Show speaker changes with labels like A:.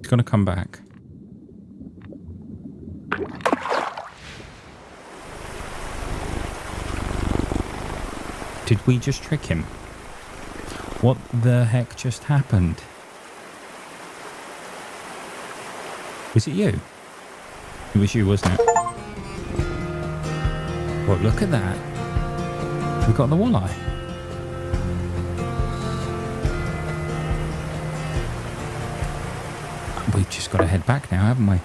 A: He's going to come back. Did we just trick him? What the heck just happened? Was it you? It was you, wasn't it? Well, look at that. We got the walleye. We've just got to head back now, haven't we?